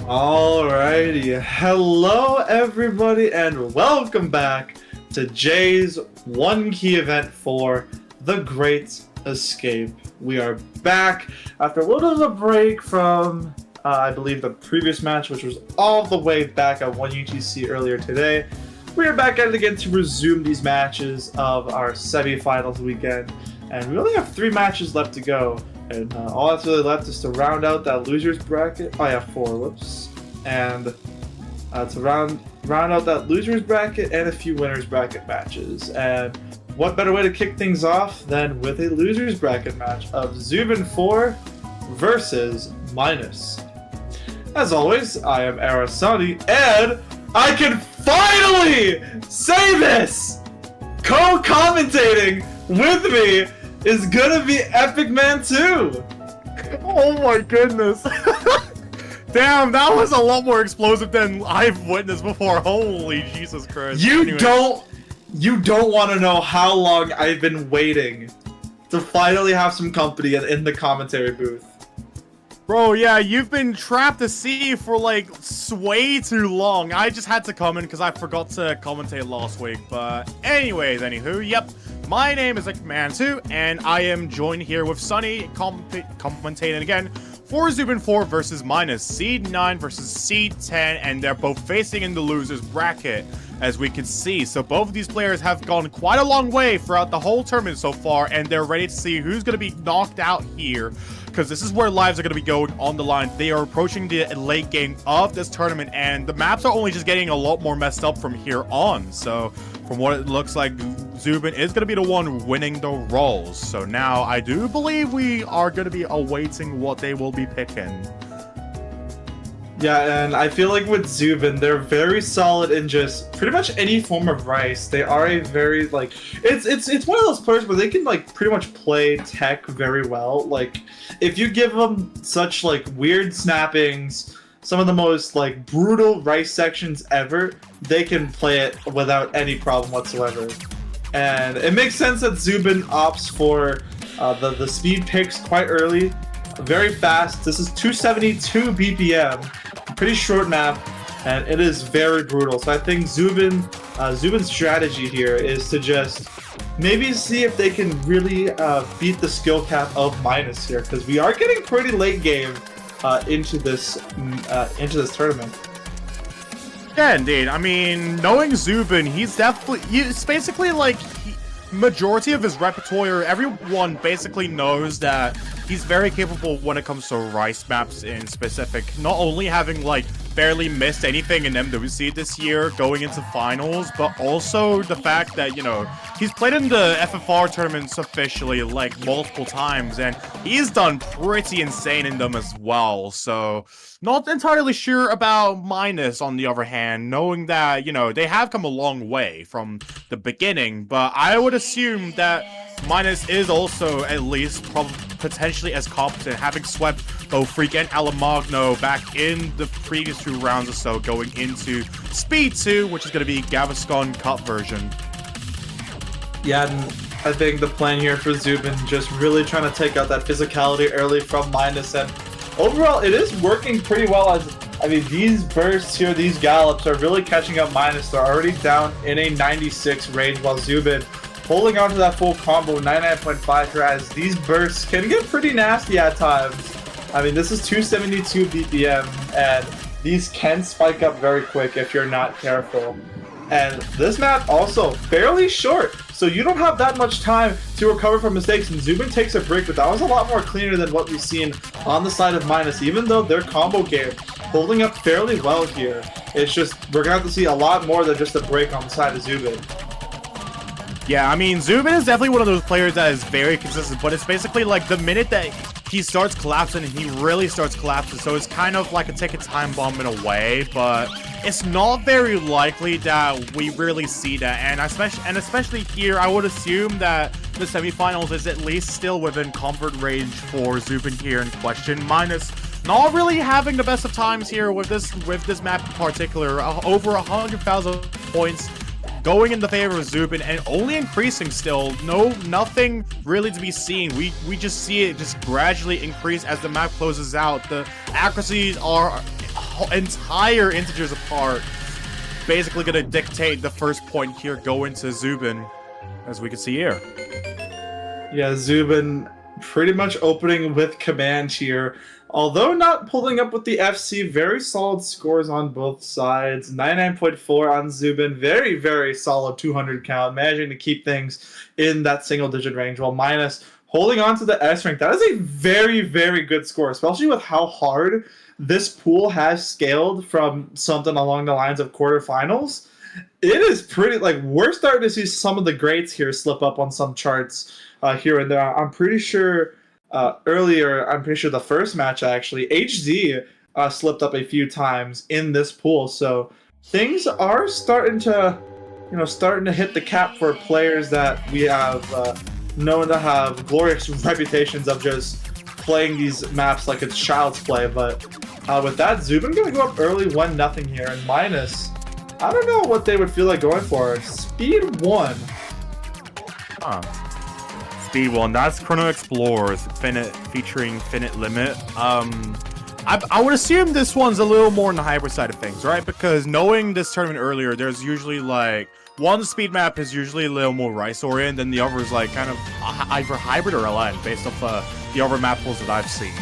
Alrighty, hello everybody and welcome back to Jay's one key event for The Great Escape. We are back after a little bit of a break from, I believe, the previous match, which was all the way back at 1 UTC earlier today. We are back at it again to resume these matches of our semifinals weekend, and we only have 3 matches left to go. And all that's really left is to round out that loser's bracket. Oh yeah, 4, whoops. And to round out that loser's bracket and a few winners bracket matches. And what better way to kick things off than with a loser's bracket match of Zoobin4 versus Minus. As always, I am Arasani, and I can finally say this! Co-commentating with me is gonna be Epic Man 2! Oh my goodness! Damn, that was a lot more explosive than I've witnessed before. Holy Jesus Christ! You don't want to know how long I've been waiting to finally have some company in the commentary booth. Bro, yeah, you've been trapped to sea for like way too long. I just had to come in because I forgot to commentate last week. But anyways, anywho, yep. My name is Man2, and I am joined here with Sunny commentating again for Zoobin4 versus Minus, Seed 9 versus Seed 10, and they're both facing in the losers bracket, as we can see. So both of these players have gone quite a long way throughout the whole tournament so far, and they're ready to see who's going to be knocked out here, because this is where lives are going to be going on the line. They are approaching the late game of this tournament, and the maps are only just getting a lot more messed up from here on. So from what it looks like, Zoobin is going to be the one winning the rolls. So now I do believe we are going to be awaiting what they will be picking. Yeah, and I feel like with Zoobin, they're very solid in just pretty much any form of Rice. They are a very, like, it's one of those players where they can, like, pretty much play tech very well. Like, if you give them such, like, weird snappings, some of the most, like, brutal Rice sections ever, they can play it without any problem whatsoever. And it makes sense that Zoobin opts for the speed picks quite early, very fast. This is 272 BPM. Pretty short map, and it is very brutal. So I think Zoobin's strategy here is to just maybe see if they can really beat the skill cap of Minus here, because we are getting pretty late game into this tournament. Yeah, indeed. I mean, knowing Zoobin, it's basically like majority of his repertoire, everyone basically knows that he's very capable when it comes to Rice maps in specific. Not only having like barely missed anything in MWC this year going into finals, but also the fact that, you know, he's played in the FFR tournaments officially like multiple times, and he's done pretty insane in them as well. So not entirely sure about Minus, on the other hand, knowing that, you know, they have come a long way from the beginning, but I would assume that Minus is also at least potentially as competent, having swept both Freak and Alamagno back in the previous 2 rounds or so, going into Speed 2, which is going to be Gaviscon Cup version. Yeah, and I think the plan here for Zoobin, just really trying to take out that physicality early from Minus, and overall it is working pretty well. As I mean, these bursts here, these gallops are really catching up Minus. They're already down in a 96 range, while Zoobin holding on to that full combo, 99.5 here, as these bursts can get pretty nasty at times. I mean, this is 272 BPM, and these can spike up very quick if you're not careful. And this map also fairly short, so you don't have that much time to recover from mistakes, and Zoobin takes a break, but that was a lot more cleaner than what we've seen on the side of Minus, even though their combo game holding up fairly well here. It's just, we're gonna have to see a lot more than just a break on the side of Zoobin. Yeah, I mean, Zoobin is definitely one of those players that is very consistent, but it's basically like the minute that he starts collapsing, he really starts collapsing, so it's kind of like a ticket time bomb in a way, but it's not very likely that we really see that, and especially here, I would assume that the semifinals is at least still within comfort range for Zoobin here in question. Minus not really having the best of times here with this map in particular, over 100,000 points going in the favor of Zoobin, and only increasing still. Nothing really to be seen. We just see it just gradually increase as the map closes out. The accuracies are entire integers apart. Basically gonna dictate the first point here going to Zoobin, as we can see here. Yeah, Zoobin pretty much opening with command here. Although not pulling up with the FC, very solid scores on both sides. 99.4 on Zoobin, very, very solid 200 count, managing to keep things in that single-digit range, while Minus holding on to the S rank. That is a very, very good score, especially with how hard this pool has scaled from something along the lines of quarterfinals. It is pretty, like, we're starting to see some of the greats here slip up on some charts here and there. I'm pretty sure the first match actually, HZ slipped up a few times in this pool. So things are starting to, hit the cap for players that we have known to have glorious reputations of just playing these maps like it's child's play. But with that, Zoobin gonna go up early 1-0 here, and Minus, I don't know what they would feel like going for. Speed 1. Huh. Speed 1, that's Chrono Explorers, featuring Finite Limit. I would assume this one's a little more on the hybrid side of things, right? Because knowing this tournament earlier, there's usually like one speed map is usually a little more rice oriented, and the other is like kind of either hybrid or LN based off the other map pools that I've seen.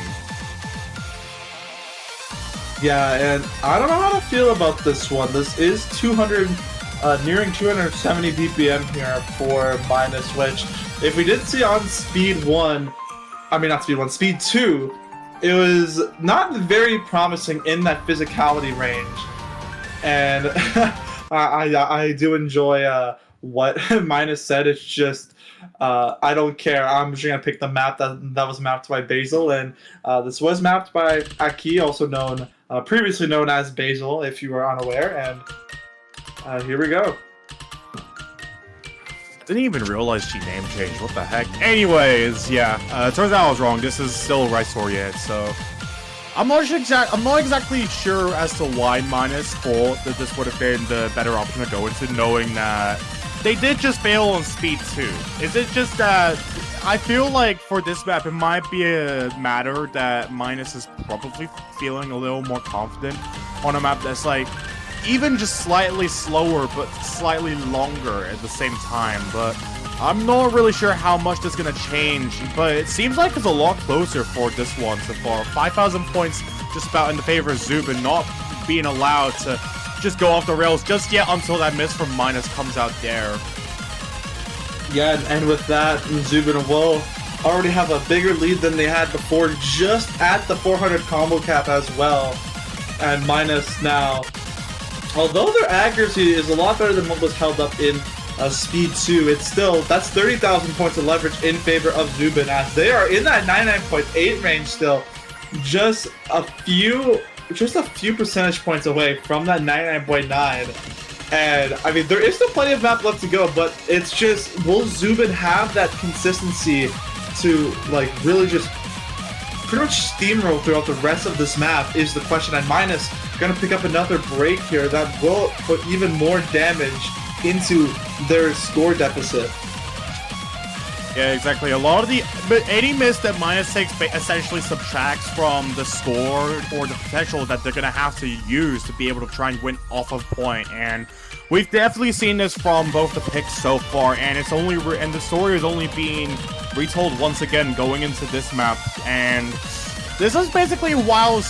Yeah, and I don't know how to feel about this one. This is 200, nearing 270 BPM here for Minus, which if we did see on Speed 2, it was not very promising in that physicality range. And I do enjoy what Minus said. It's just, I don't care. I'm just going to pick the map that was mapped by Basil. And this was mapped by Aki, also previously known as Basil, if you were unaware. And here we go. Didn't even realize she name changed. What the heck? Anyways, yeah. Turns out I was wrong. This is still rice oriented, so I'm not exactly sure as to why Minus thought that this would have been the better option to go into, knowing that they did just fail on Speed 2. Is it just that I feel like for this map, it might be a matter that Minus is probably feeling a little more confident on a map that's like even just slightly slower but slightly longer at the same time. But I'm not really sure how much that's gonna change, but it seems like it's a lot closer for this one so far. 5,000 points just about in the favor of Zoobin, not being allowed to just go off the rails just yet until that miss from Minus comes out there. Yeah, and with that, Zoobin will already have a bigger lead than they had before, just at the 400 combo cap as well. And Minus now, although their accuracy is a lot better than what was held up in Speed 2, it's still, that's 30,000 points of leverage in favor of Zoobin, as they are in that 99.8 range still, just a few percentage points away from that 99.9. And I mean, there is still plenty of map left to go, but it's just, will Zoobin have that consistency to like really just pretty much steamroll throughout the rest of this map is the question. And Minus gonna pick up another break here that will put even more damage into their score deficit. Yeah, exactly. Any miss that Minus takes essentially subtracts from the score or the potential that they're gonna have to use to be able to try and win off of point. And we've definitely seen this from both the picks so far, and it's only and the story is only being retold once again going into this map. And this is basically why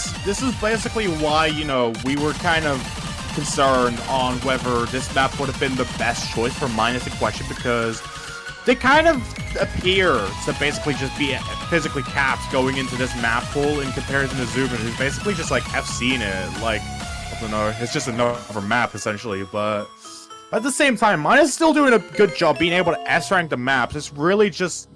we were kind of concerned on whether this map would have been the best choice for Minus in question, because they kind of appear to basically just be physically capped going into this map pool in comparison to Zoobin, who's basically just like FC'ing it. Like, I don't know, it's just another map essentially. But at the same time, Minus is still doing a good job being able to S-rank the maps. It's really just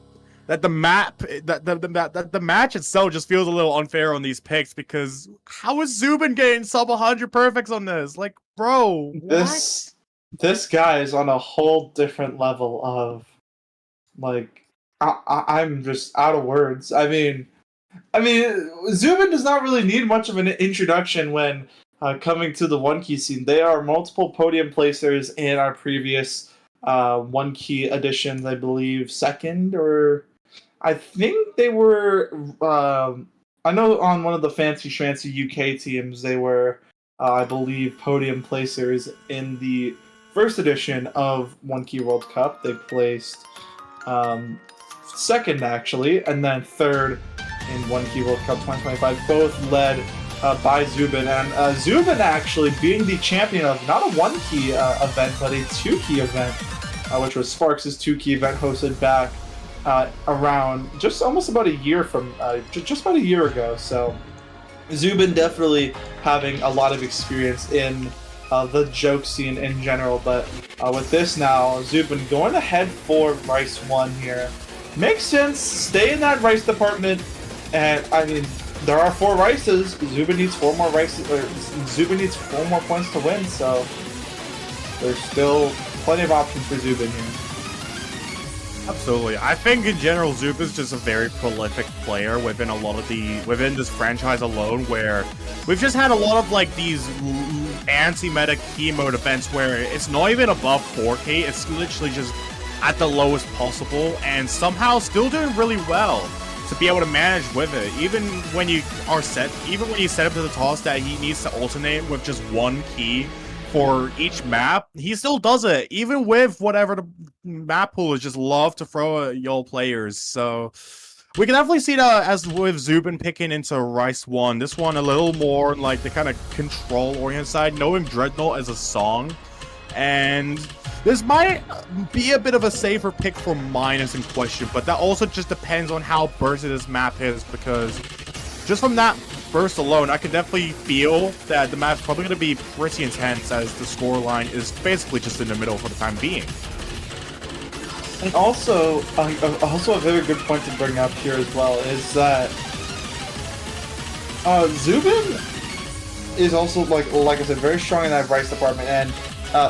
that the match itself just feels a little unfair on these picks, because how is Zoobin getting sub 100 perfects on this? Like, bro, what? This guy is on a whole different level of, like, I'm just out of words. I mean, Zoobin does not really need much of an introduction when coming to the one key scene. They are multiple podium placers in our previous one key editions. I believe second, or I think they were I know on one of the fancy schmancy UK teams, they were, I believe, podium placers in the first edition of One Key World Cup. They placed um, second, actually, and then third in One Key World Cup 2025, both led by Zoobin. And Zoobin actually being the champion of not a one key event, but a two key event, which was Sparks' two key event hosted back around just almost about a year from just about a year ago. So Zoobin definitely having a lot of experience in the joke scene in general, but with this now, Zoobin going ahead for Rice 1 here. Makes sense, stay in that Rice department, and I mean, there are 4 Rices. Zoobin needs 4 more Rices, or Zoobin needs 4 more points to win, so there's still plenty of options for Zoobin here. Absolutely. I think in general, Zoop is just a very prolific player within within this franchise alone, where we've just had a lot of like these anti-meta key mode events where it's not even above 4K, it's literally just at the lowest possible and somehow still doing really well to be able to manage with it. Even when you set up to the toss that he needs to alternate with just one key for each map, he still does it, even with whatever the map pool is just love to throw at y'all players. So we can definitely see that as with Zoobin picking into Rice 1. This one a little more like the kind of control-oriented side, knowing Dreadnought as a song. And this might be a bit of a safer pick for Minus in question, but that also just depends on how bursty this map is, because just from that burst alone, I can definitely feel that the map's probably going to be pretty intense, as the scoreline is basically just in the middle for the time being. And also a very good point to bring up here as well is that Zoobin is also, like I said, very strong in that Rice department, and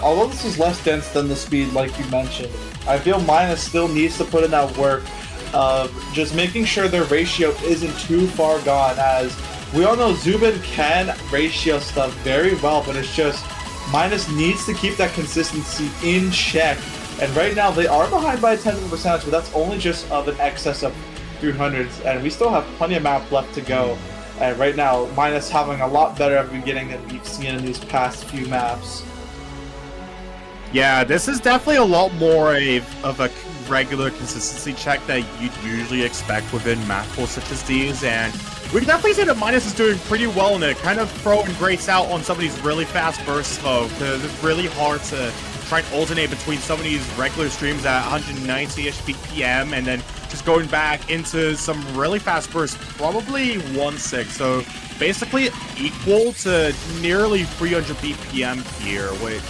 although this is less dense than the speed, like you mentioned, I feel Minus still needs to put in that work of just making sure their ratio isn't too far gone, as we all know Zoobin can ratio stuff very well, but it's just Minus needs to keep that consistency in check. And right now they are behind by a 10% percentage, but that's only just of an excess of 300s, and we still have plenty of map left to go. And right now, Minus having a lot better at the beginning than we've seen in these past few maps. Yeah, this is definitely a lot more of a regular consistency check that you'd usually expect within map pools such as these, and we can definitely say that Minus is doing pretty well in it, kind of throwing grates out on some of these really fast bursts though, because it's really hard to try and alternate between some of these regular streams at 190-ish BPM and then just going back into some really fast bursts, probably 1.6, so basically equal to nearly 300 BPM here, which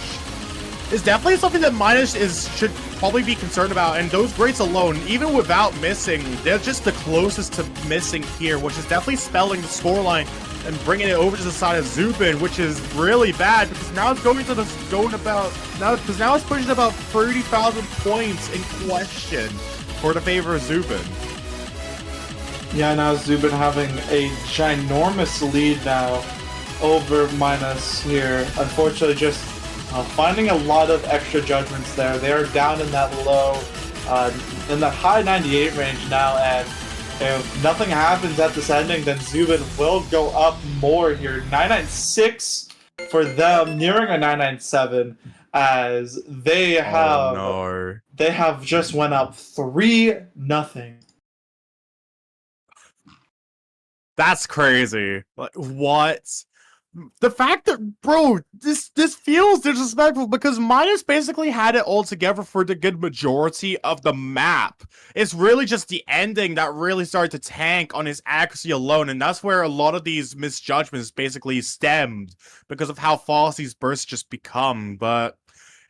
is definitely something that Minus should probably be concerned about. And those grates alone, even without missing, they're just the closest to missing here, which is definitely spelling the scoreline and bringing it over to the side of Zoobin, which is really bad because now it's now it's pushing about 30,000 points in question for the favor of Zoobin. Yeah, now Zoobin having a ginormous lead now over Minus here. Unfortunately, just finding a lot of extra judgments there. They are down in that low, in the high 98 range now, and if nothing happens at this ending, then Zoobin will go up more here. 996 for them, nearing a 997, as they have just went up 3-0. That's crazy. Like, what? The fact that, bro, this feels disrespectful because Minus basically had it all together for the good majority of the map. It's really just the ending that really started to tank on his accuracy alone, and that's where a lot of these misjudgments basically stemmed because of how fast these bursts just become. But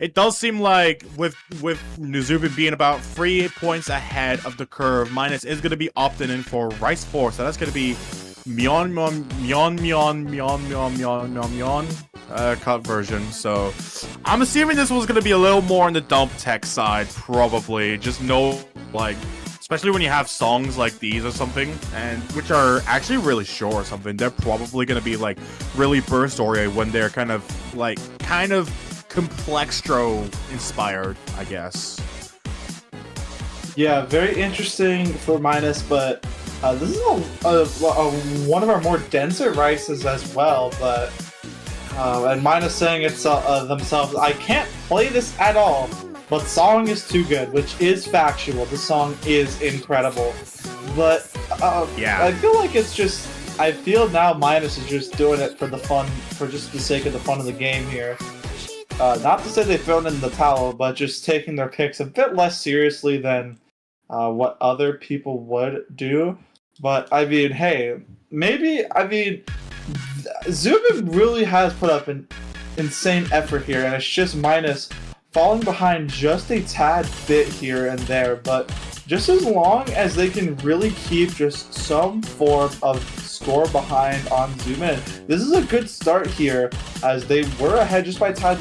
it does seem like with Zoobin being about 3 points ahead of the curve, Minus is going to be opting in for Rice 4, so that's going to be Myon cut version. So I'm assuming this was gonna be a little more on the dump tech side, probably. Just like, especially when you have songs like these or something, and which are actually really short or something, they're probably gonna be like really burst oriented when they're kind of complextro inspired, I guess. Yeah, very interesting for Minus, but This is one of our more denser rices as well, but and Minus saying it's themselves. I can't play this at all, but song is too good, which is factual. The song is incredible, but yeah, I feel like it's just. I feel now Minus is just doing it for the fun, for just the sake of the fun of the game here. Not to say they've thrown in the towel, but just taking their picks a bit less seriously than what other people would do. But I mean, hey, maybe Zoobin really has put up an insane effort here, and it's just Minus falling behind just a tad bit here and there. But just as long as they can really keep just some form of score behind on Zoobin, this is a good start here, as they were ahead just by a tad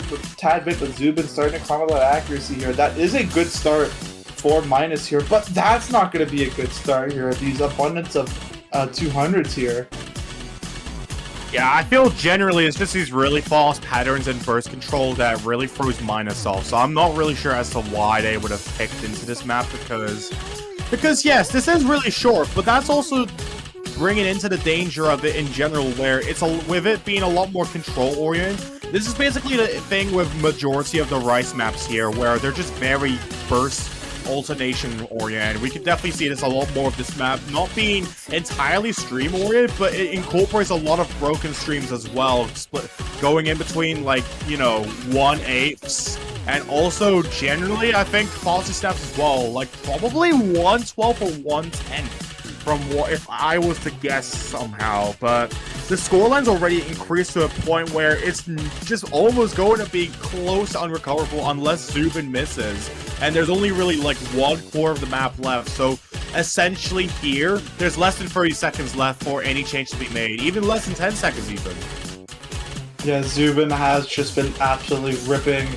bit, but Zoobin starting to climb up that accuracy here. That is a good start for Minus here, but that's not going to be a good start here. These abundance of 200s here. Yeah, I feel generally it's just these really false patterns and burst control that really throws Minus off. So I'm not really sure as to why they would have picked into this map, because yes, this is really short, but that's also bringing into the danger of it in general, where it's with it being a lot more control oriented. This is basically the thing with majority of the Rice maps here, where they're just very burst alternation oriented. We can definitely see this a lot more of this map not being entirely stream oriented, but it incorporates a lot of broken streams as well, going in between, like, you know, 1/8 and also generally I think falsy snaps as well, like probably 1/12 or 1/10 from what if I was to guess somehow. But the scoreline's already increased to a point where it's just almost going to be close to unrecoverable unless Zoobin misses. And there's only really like one core of the map left. So essentially here, there's less than 30 seconds left for any change to be made. Even less than 10 seconds even. Yeah, Zoobin has just been absolutely ripping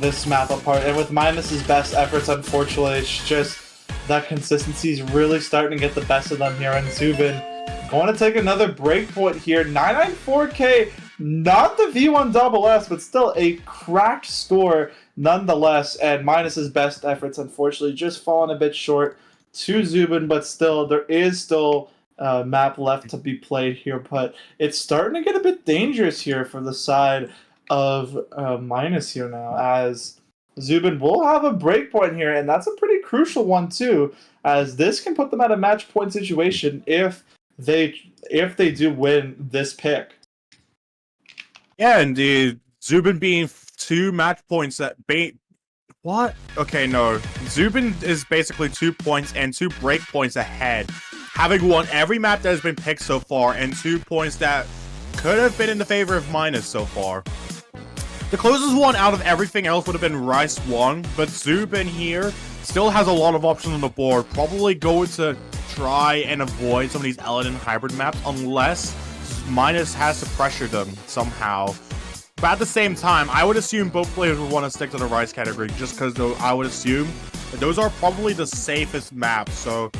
this map apart. And with Minus's best efforts, unfortunately, it's just that consistency is really starting to get the best of them here. And Zoobin going to take another breakpoint here. 994K, not the V1SS, but still a cracked score nonetheless. And Minus's best efforts, unfortunately, just falling a bit short to Zoobin, but still, there is still map left to be played here. But it's starting to get a bit dangerous here for the side of Minus here now, as Zoobin will have a breakpoint here, and that's a pretty crucial one too, as this can put them at a match point situation if they do win this pick. Yeah, indeed. Zoobin being 2 match points that what? Okay, no. Zoobin is basically 2 points and 2 break points ahead, having won every map that has been picked so far, and 2 points that could have been in the favor of Minus so far. The closest one out of everything else would have been Rice 1, but Zoobin here still has a lot of options on the board. Probably going to try and avoid some of these Eladin hybrid maps unless Minus has to pressure them somehow. But at the same time, I would assume both players would want to stick to the Rice category, just because I would assume that those are probably the safest maps. So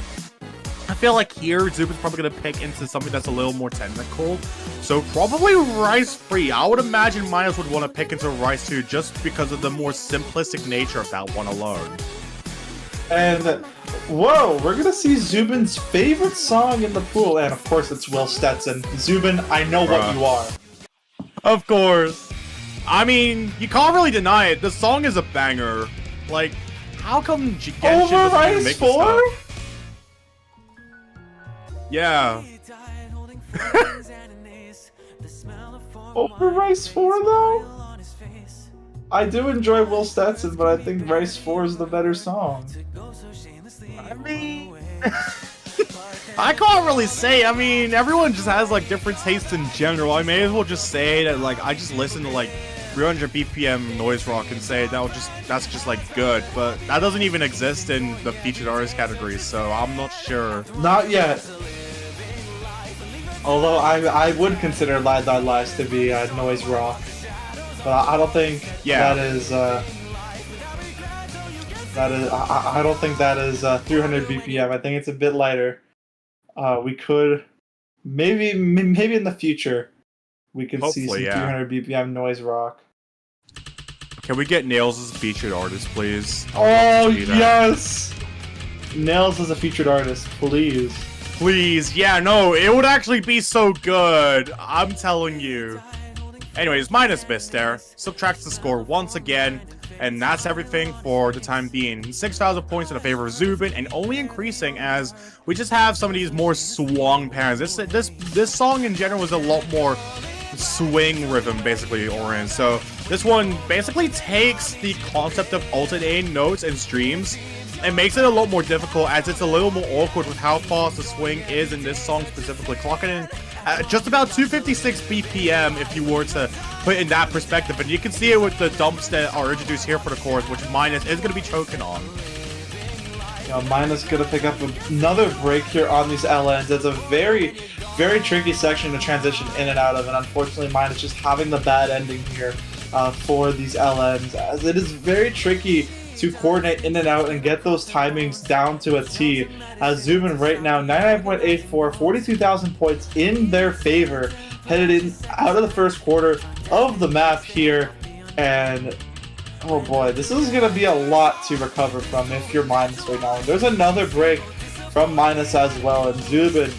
I feel like here, Zoobin's probably going to pick into something that's a little more technical. So probably Rice 3. I would imagine Minus would want to pick into Rice 2 just because of the more simplistic nature of that one alone. And, whoa, we're going to see Zoobin's favorite song in the pool. And of course, it's Will Stetson. Zoobin, I know what you are. Of course. I mean, you can't really deny it. The song is a banger. Like, how come Genshin Over Rice make 4? Yeah. Over Rice 4 though? I do enjoy Will Stetson, but I think Rice 4 is the better song. I mean, I can't really say. I mean, everyone just has like different tastes in general. I may as well just say that like I just listen to like 300 BPM noise rock and say that's just like good, but that doesn't even exist in the featured artist category, so I'm not sure. Not yet. Although I would consider Lad Die Lies to be noise rock, but I don't think that is I don't think that is 300 BPM. I think it's a bit lighter. We could maybe in the future we can see some 300 BPM noise rock. Can we get Nails as a featured artist, please? Oh yes, Nails as a featured artist, please. please. Yeah, no, it would actually be so good. I'm telling you. Anyways, minus missed there. Subtracts the score once again. And that's everything for the time being. 6,000 points in the favor of Zoobin, and only increasing as we just have some of these more swung patterns. This song in general is a lot more swing rhythm basically oriented. So this one basically takes the concept of alternating notes and streams and makes it a lot more difficult, as it's a little more awkward with how fast the swing is in this song specifically, clocking in at just about 256 BPM if you were to put in that perspective. And you can see it with the dumps that are introduced here for the chorus, which Minus is going to be choking on. Minus going to pick up another break here on these LNs. It's a very, very tricky section to transition in and out of, and unfortunately Minus just having the bad ending here for these LNs, as it is very tricky to coordinate in and out and get those timings down to a T. As Zoobin right now, 99.84, 42,000 points in their favor, headed in out of the first quarter of the map here, and oh boy, this is going to be a lot to recover from if you're Minus right now. And there's another break from Minus as well, and Zoobin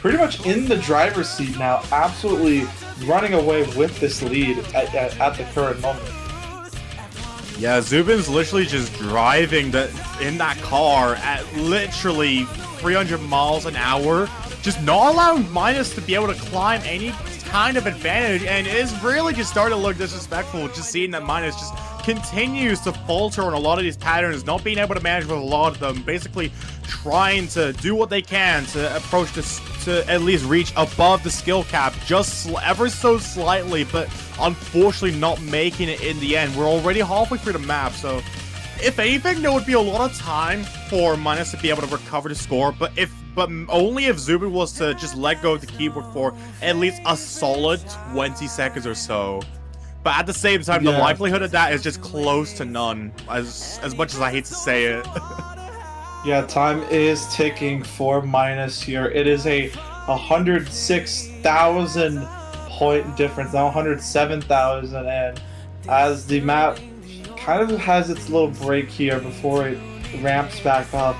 pretty much in the driver's seat now, absolutely running away with this lead at the current moment. Yeah, Zoobin's literally just driving in that car at literally 300 miles an hour, just not allowing Minus to be able to climb any kind of advantage, and it is really just starting to look disrespectful, just seeing that Minus just continues to falter on a lot of these patterns, not being able to manage with a lot of them, basically trying to do what they can to approach this, to at least reach above the skill cap just ever so slightly, but unfortunately not making it in the end. We're already halfway through the map, so if anything, there would be a lot of time for Minus to be able to recover the score, but only if Zoobin was to just let go of the keyboard for at least a solid 20 seconds or so. But at the same time, the likelihood of that is just close to none, as much as I hate to say it. Yeah, time is ticking for Minus here. It is a 106,000 point difference, now 107,000, and as the map kind of has its little break here before it ramps back up,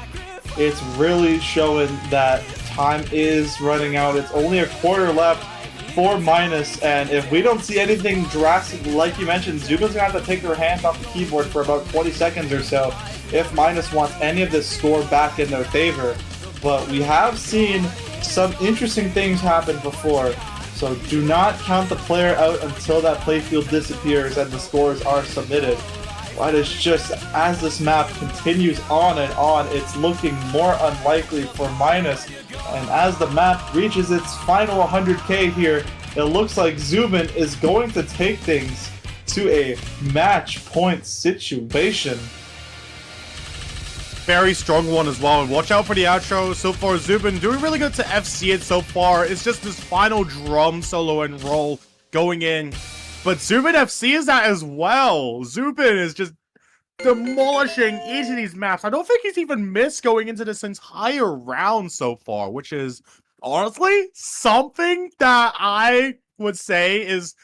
it's really showing that time is running out. It's only a quarter left for Minus, and if we don't see anything drastic, like you mentioned, Zoobin's gonna have to take their hands off the keyboard for about 20 seconds or so if Minus wants any of this score back in their favor. But we have seen some interesting things happen before, so do not count the player out until that playfield disappears and the scores are submitted. But it's just, as this map continues on and on, it's looking more unlikely for Minus. And as the map reaches its final 100k here, it looks like Zoobin is going to take things to a match point situation. Very strong one as well, and watch out for the outro. So far, Zoobin doing really good to FC it so far. It's just this final drum solo and roll going in. But Zoobin FC is that as well. Zoobin is just demolishing each of these maps. I don't think he's even missed going into this entire round so far, which is honestly something that I would say is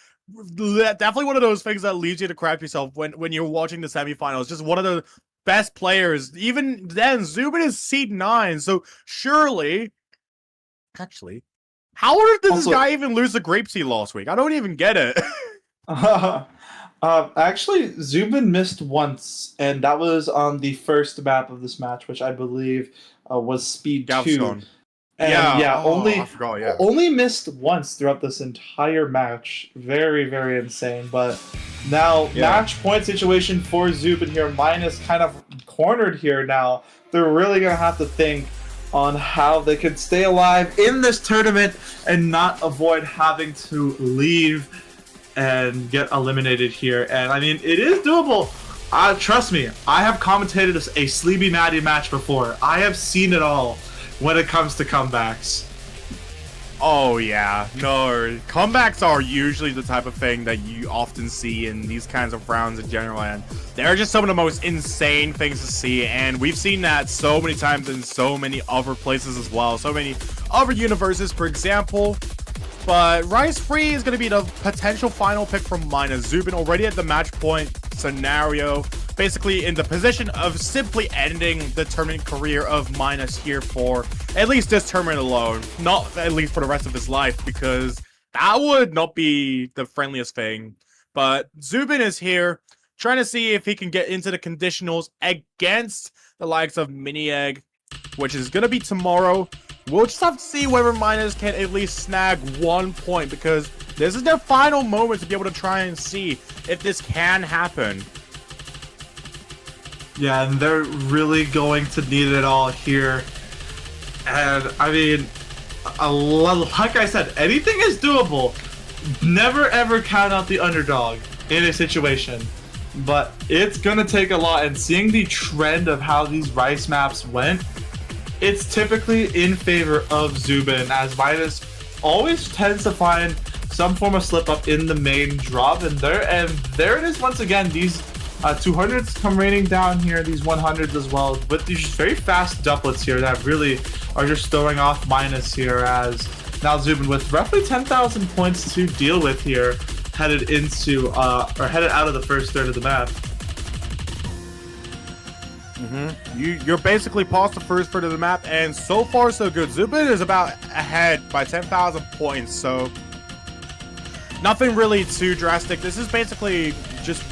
definitely one of those things that leaves you to crap yourself when you're watching the semifinals. Just one of the best players. Even then, Zoobin is seed 9, so surely, actually, how did this guy even lose the grape seed last week? I don't even get it. Actually, Zoobin missed once, and that was on the first map of this match, which I believe was Speed 2. And only missed once throughout this entire match. Very, very insane. But now, match point situation for Zoobin here. Minus kind of cornered here now. They're really going to have to think on how they can stay alive in this tournament and not avoid having to leave and get eliminated here. And I mean, it is doable. Trust me, I have commentated a Sleepy Maddie match before. I have seen it all when it comes to comebacks. Oh yeah, no, comebacks are usually the type of thing that you often see in these kinds of rounds in general, and they're just some of the most insane things to see, and we've seen that so many times in so many other places as well, so many other universes, for example. But Rice Free is going to be the potential final pick from Minus. Zoobin already at the match point scenario. basically in the position of simply ending the tournament career of Minus here for at least this tournament alone, not at least for the rest of his life, because that would not be the friendliest thing. But Zoobin is here, trying to see if he can get into the conditionals against the likes of Mini Egg, which is going to be tomorrow. We'll just have to see whether Minus can at least snag 1 point, because this is their final moment to be able to try and see if this can happen. Yeah, and they're really going to need it all here. And, I mean, like I said, anything is doable. Never ever count out the underdog in a situation. But it's going to take a lot, and seeing the trend of how these Rice maps went, it's typically in favor of Zoobin, as Minus always tends to find some form of slip up in the main drop, and there it is once again. These 200s come raining down here, these 100s as well, but these very fast doublets here that really are just throwing off Minus here, as now Zoobin with roughly 10,000 points to deal with here, headed into or headed out of the first third of the map. You're basically past the first third of the map, and so far so good. Zoobin is about ahead by 10,000 points, so nothing really too drastic. This is basically just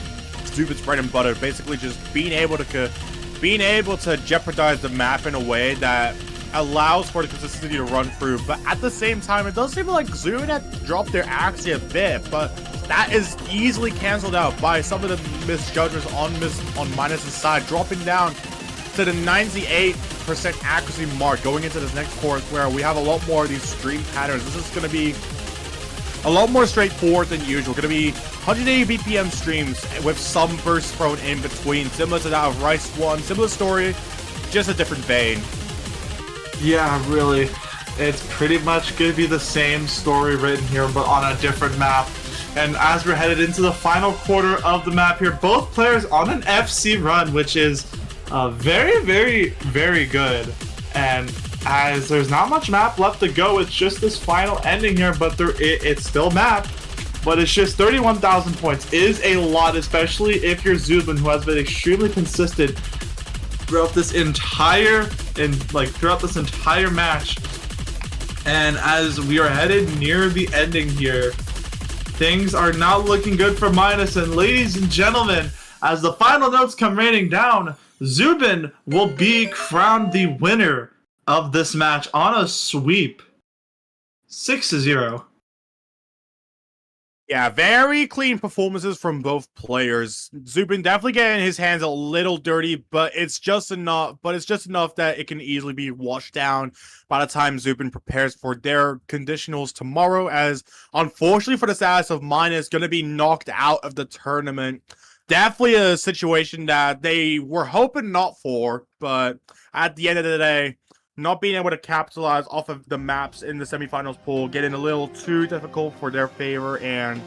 Zoobin's bread and butter, basically just being able to jeopardize the map in a way that allows for the consistency to run through. But at the same time, it does seem like Zoobin had dropped their accuracy a bit, but that is easily canceled out by some of the misjudgments on Minus's side, dropping down to the 98% accuracy mark going into this next course, where we have a lot more of these stream patterns. This is going to be a lot more straightforward than usual. Going to be 180 BPM streams with some bursts thrown in between, similar to that of Rice 1. Similar story, just a different vein. Yeah, really. It's pretty much going to be the same story written here, but on a different map. And as we're headed into the final quarter of the map here, both players on an FC run, which is very, very, very good. And as there's not much map left to go, it's just this final ending here, but it's still map. But it's just 31,000 points is a lot, especially if you're Zoobin, who has been extremely consistent throughout this entire match. And as we are headed near the ending here, things are not looking good for Minus. And ladies and gentlemen, as the final notes come raining down, Zoobin will be crowned the winner of this match on a sweep, 6-0. Yeah, very clean performances from both players. Zoobin definitely getting his hands a little dirty, but it's just enough. But it's just enough that it can easily be washed down by the time Zoobin prepares for their conditionals tomorrow. As unfortunately for the status of Minus, going to be knocked out of the tournament. Definitely a situation that they were hoping not for, but at the end of the day, not being able to capitalize off of the maps in the semifinals pool, getting a little too difficult for their favor, and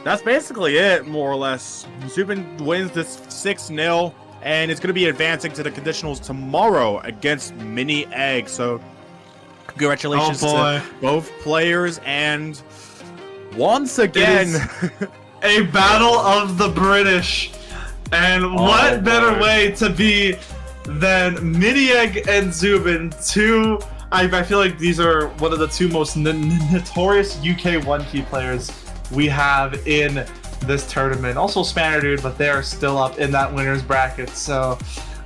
that's basically it, more or less. Zoobin wins this 6-0, and it's going to be advancing to the conditionals tomorrow against Mini Egg. So, congratulations to both players, and once again, a battle of the British. And what better way to be than Mini Egg and Zoobin, two. I feel like these are one of the two most notorious UK 1K players we have in this tournament. Also Spanner Dude, but they are still up in that winner's bracket. So,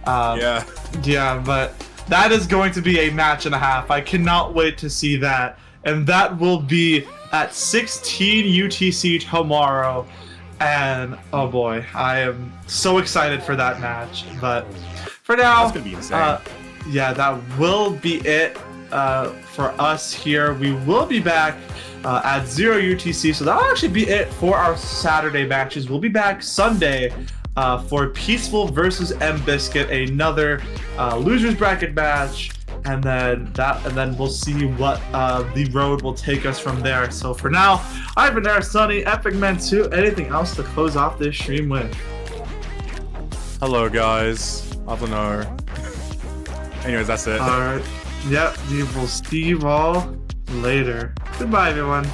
yeah, but that is going to be a match and a half. I cannot wait to see that. And that will be at 16 UTC tomorrow. And oh boy, I am so excited for that match. But for now, that's gonna be insane. Yeah, that will be it for us here. We will be back at 0 UTC, so that'll actually be it for our Saturday matches. We'll be back Sunday for Peaceful versus M Biscuit, another losers bracket match, and then we'll see what the road will take us from there. So for now, I've been there, Sunny, Epic Man 2. Anything else to close off this stream with? Hello, guys. I don't know. Anyways, that's it. Alright. Yep, we will see you all later. Goodbye, everyone.